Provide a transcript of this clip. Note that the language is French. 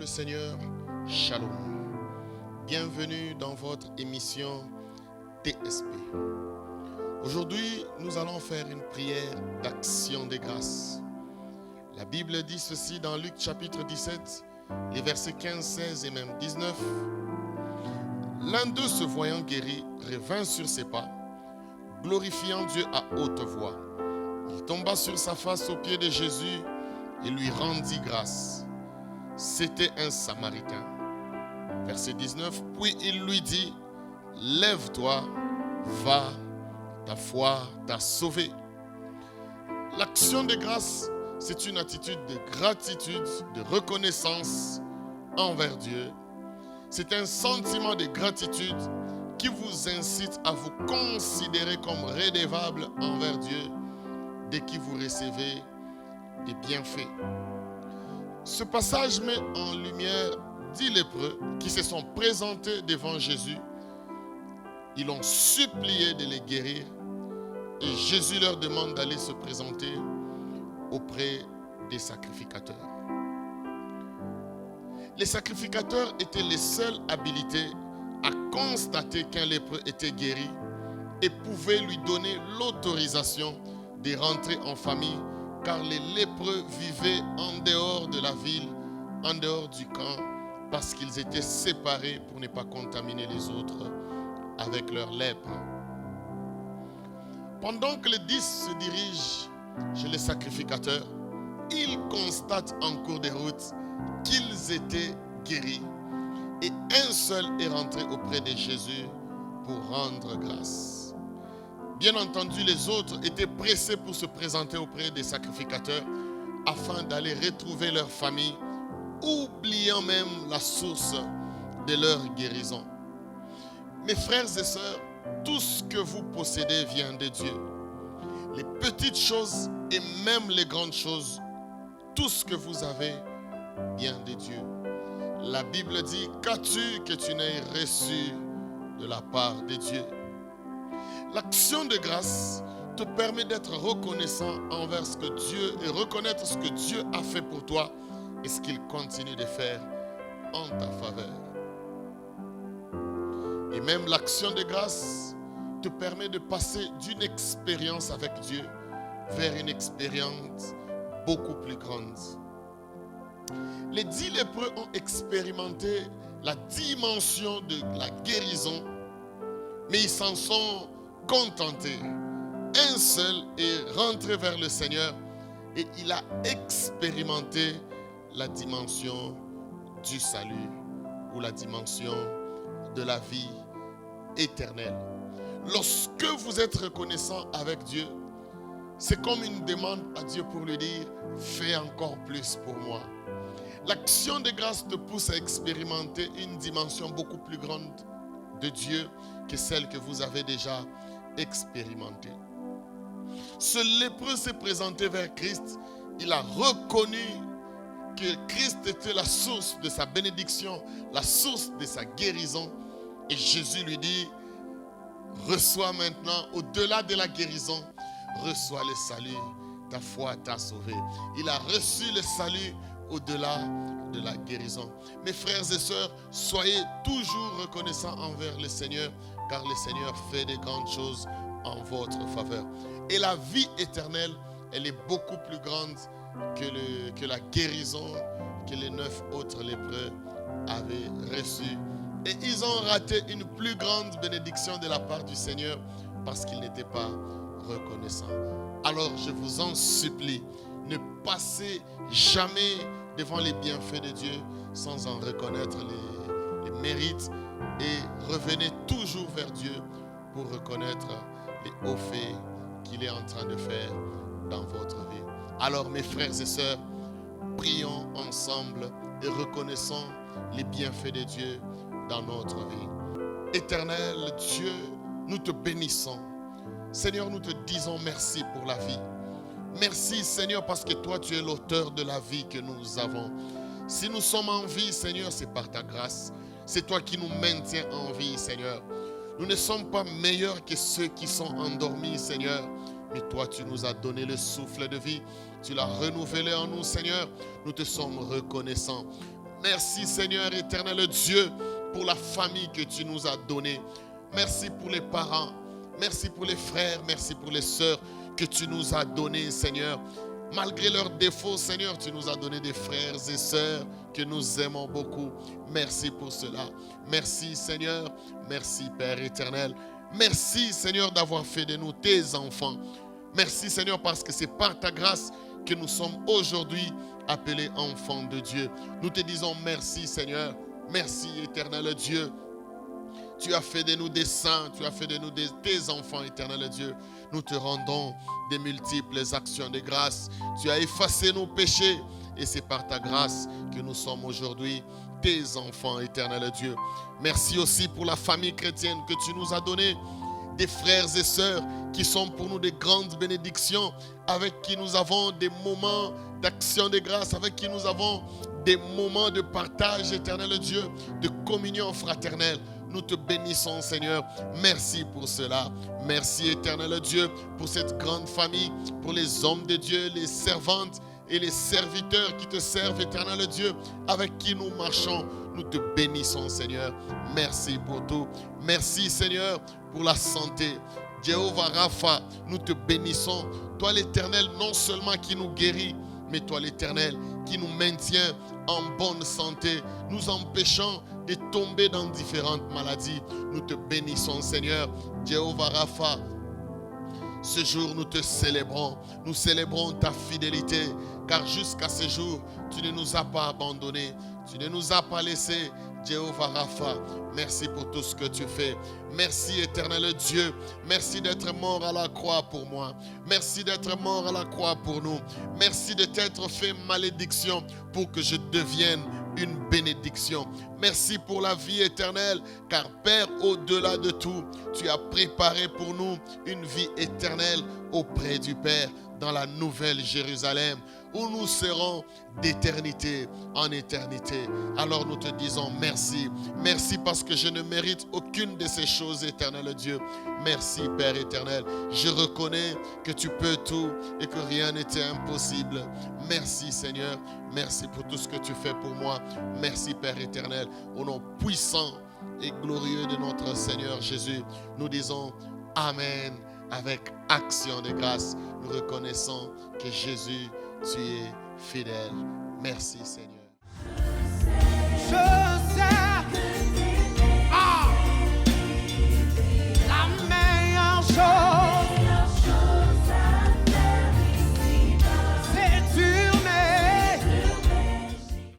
le Seigneur, Shalom. Bienvenue dans votre émission TSP. Aujourd'hui, nous allons faire une prière d'action des grâces. La Bible dit ceci dans Luc chapitre 17, les versets 15, 16 et même 19. L'un d'eux, se voyant guéri, revint sur ses pas, glorifiant Dieu à haute voix. Il tomba sur sa face aux pieds de Jésus et lui rendit grâce. C'était un Samaritain. Verset 19. Puis il lui dit, lève-toi, va, ta foi t'a sauvé. L'action de grâce, c'est une attitude de gratitude, de reconnaissance envers Dieu. C'est un sentiment de gratitude qui vous incite à vous considérer comme redevable envers Dieu dès que vous recevez des bienfaits. Ce passage met en lumière 10 lépreux qui se sont présentés devant Jésus. Ils l'ont supplié de les guérir et Jésus leur demande d'aller se présenter auprès des sacrificateurs. Les sacrificateurs étaient les seuls habilités à constater qu'un lépreux était guéri et pouvaient lui donner l'autorisation de rentrer en famille, car les lépreux vivaient en dehors de la ville, en dehors du camp, parce qu'ils étaient séparés pour ne pas contaminer les autres avec leur lèpre. Pendant que les 10 se dirigent chez les sacrificateurs, ils constatent en cours de route qu'ils étaient guéris et un seul est rentré auprès de Jésus pour rendre grâce. Bien entendu, les autres étaient pressés pour se présenter auprès des sacrificateurs afin d'aller retrouver leur famille, oubliant même la source de leur guérison. Mes frères et sœurs, tout ce que vous possédez vient de Dieu. Les petites choses et même les grandes choses, tout ce que vous avez vient de Dieu. La Bible dit, qu'as-tu que tu n'aies reçu de la part de Dieu? L'action de grâce te permet d'être reconnaissant envers ce que Dieu et reconnaître ce que Dieu a fait pour toi et ce qu'il continue de faire en ta faveur. Et même l'action de grâce te permet de passer d'une expérience avec Dieu vers une expérience beaucoup plus grande. Les 10 lépreux ont expérimenté la dimension de la guérison, mais ils s'en sont contentés. Un seul est rentré vers le Seigneur et il a expérimenté la dimension du salut ou la dimension de la vie éternelle. Lorsque vous êtes reconnaissant avec Dieu, c'est comme une demande à Dieu pour lui dire, fais encore plus pour moi. L'action de grâce te pousse à expérimenter une dimension beaucoup plus grande de Dieu que celle que vous avez déjà expérimentée. Ce lépreux s'est présenté vers Christ. Il a reconnu que Christ était la source de sa bénédiction, la source de sa guérison. Et Jésus lui dit, reçois maintenant, au-delà de la guérison, reçois le salut. Ta foi t'a sauvé. Il a reçu le salut au-delà de la guérison. Mes frères et sœurs, soyez toujours reconnaissants envers le Seigneur, car le Seigneur fait de grandes choses en votre faveur. Et la vie éternelle, elle est beaucoup plus grande que la guérison que les 9 autres lépreux avaient reçue. Et ils ont raté une plus grande bénédiction de la part du Seigneur parce qu'ils n'étaient pas reconnaissants. Alors je vous en supplie, ne passez jamais devant les bienfaits de Dieu sans en reconnaître les mérites et revenez toujours vers Dieu pour reconnaître les hauts faits qu'il est en train de faire dans votre vie. Alors mes frères et sœurs, prions ensemble et reconnaissons les bienfaits de Dieu dans notre vie. Éternel Dieu, nous te bénissons. Seigneur, nous te disons merci pour la vie. Merci Seigneur parce que toi tu es l'auteur de la vie que nous avons. Si nous sommes en vie Seigneur, c'est par ta grâce. C'est toi qui nous maintiens en vie Seigneur. Nous ne sommes pas meilleurs que ceux qui sont endormis Seigneur. Mais toi tu nous as donné le souffle de vie. Tu l'as renouvelé en nous Seigneur. Nous te sommes reconnaissants. Merci Seigneur éternel Dieu pour la famille que tu nous as donnée. Merci pour les parents. Merci pour les frères. Merci pour les sœurs que tu nous as donnés Seigneur. Malgré leurs défauts Seigneur, tu nous as donné des frères et sœurs que nous aimons beaucoup. Merci pour cela. Merci Seigneur. Merci Père éternel. Merci Seigneur d'avoir fait de nous tes enfants. Merci Seigneur parce que c'est par ta grâce que nous sommes aujourd'hui appelés enfants de Dieu. Nous te disons merci Seigneur. Merci éternel Dieu. Tu as fait de nous des saints, tu as fait de nous tes enfants éternel Dieu. Nous te rendons des multiples actions de grâce. Tu as effacé nos péchés et c'est par ta grâce que nous sommes aujourd'hui tes enfants éternel Dieu. Merci aussi pour la famille chrétienne que tu nous as donnée. Des frères et sœurs qui sont pour nous des grandes bénédictions, avec qui nous avons des moments d'action de grâce, avec qui nous avons des moments de partage éternel Dieu, de communion fraternelle. Nous te bénissons Seigneur. Merci pour cela. Merci éternel Dieu pour cette grande famille, pour les hommes de Dieu, les servantes et les serviteurs qui te servent éternel Dieu, avec qui nous marchons. Nous te bénissons Seigneur. Merci pour tout. Merci Seigneur pour la santé. Jéhovah Rapha, nous te bénissons. Toi l'Éternel, non seulement qui nous guérit, mais toi l'Éternel qui nous maintient en bonne santé, nous empêchant de tomber dans différentes maladies. Nous te bénissons Seigneur. Jéhovah Rapha, ce jour nous te célébrons. Nous célébrons ta fidélité, car jusqu'à ce jour, tu ne nous as pas abandonnés. Tu ne nous as pas laissés. Jéhovah Rapha, merci pour tout ce que tu fais. Merci éternel Dieu. Merci d'être mort à la croix pour moi. Merci d'être mort à la croix pour nous. Merci de t'être fait malédiction pour que je devienne une bénédiction. Merci pour la vie éternelle, car Père, au-delà de tout, tu as préparé pour nous une vie éternelle auprès du Père dans la nouvelle Jérusalem, où nous serons d'éternité en éternité. Alors nous te disons merci. Merci parce que je ne mérite aucune de ces choses, éternel Dieu. Merci Père éternel. Je reconnais que tu peux tout et que rien n'était impossible. Merci Seigneur. Merci pour tout ce que tu fais pour moi. Merci Père éternel. Au nom puissant et glorieux de notre Seigneur Jésus, nous disons Amen avec action de grâce. Nous reconnaissons que Jésus, tu es fidèle. Merci Seigneur.